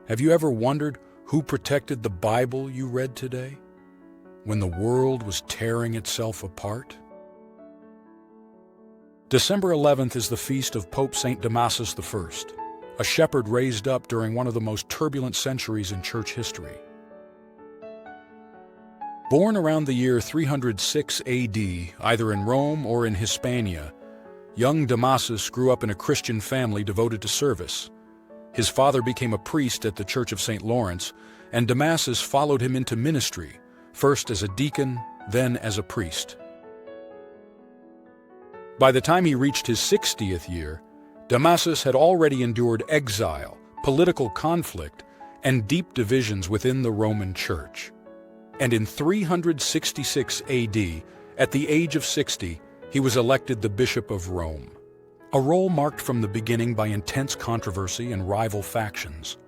Have you ever wondered who protected the Bible you read today, when the world was tearing itself apart? December 11th is the feast of Pope Saint Damasus I, a shepherd raised up during one of the most turbulent centuries in church history. Born around the year 306 AD, either in Rome or in Hispania, young Damasus grew up in a Christian family devoted to service. His father became a priest at the Church of St. Lawrence, and Damasus followed him into ministry, first as a deacon, then as a priest. By the time he reached his 60th year, Damasus had already endured exile, political conflict, and deep divisions within the Roman Church. And in 366 AD, at the age of 60, he was elected the Bishop of Rome, a role marked from the beginning by intense controversy and rival factions.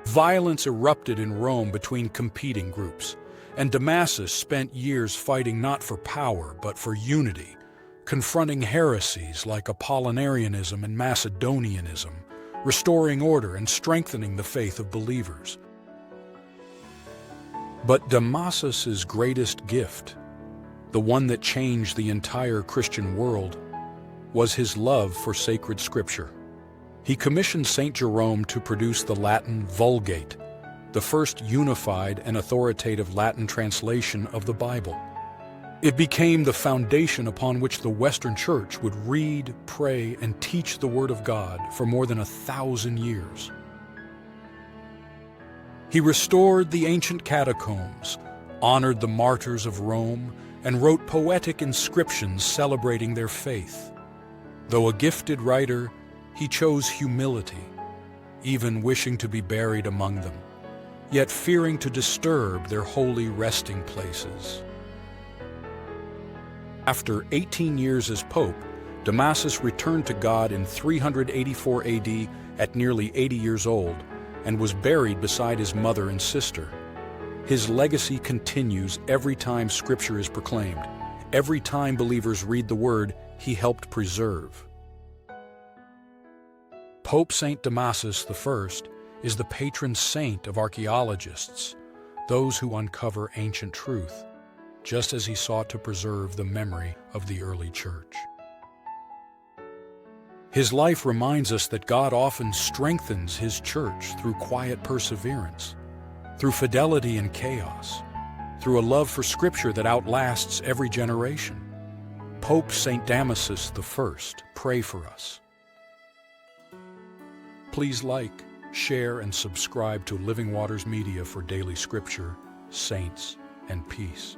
Violence erupted in Rome between competing groups, and Damasus spent years fighting not for power but for unity, confronting heresies like Apollinarianism and Macedonianism, restoring order and strengthening the faith of believers. But Damasus's greatest gift, the one that changed the entire Christian world, was his love for sacred scripture. He commissioned Saint Jerome to produce the Latin Vulgate, the first unified and authoritative Latin translation of the Bible. It became the foundation upon which the Western Church would read, pray, and teach the Word of God for more than 1,000 years. He restored the ancient catacombs, honored the martyrs of Rome, and wrote poetic inscriptions celebrating their faith. Though a gifted writer, he chose humility, even wishing to be buried among them, yet fearing to disturb their holy resting places. After 18 years as Pope, Damasus returned to God in 384 AD at nearly 80 years old and was buried beside his mother and sister. His legacy continues every time Scripture is proclaimed, every time believers read the Word he helped preserve. Pope Saint Damasus I is the patron saint of archaeologists, those who uncover ancient truth, just as he sought to preserve the memory of the early church. His life reminds us that God often strengthens His church through quiet perseverance, through fidelity in chaos, through a love for Scripture that outlasts every generation. Pope Saint Damasus I, pray for us. Please like, share, and subscribe to Living Waters Media for daily Scripture, saints, and peace.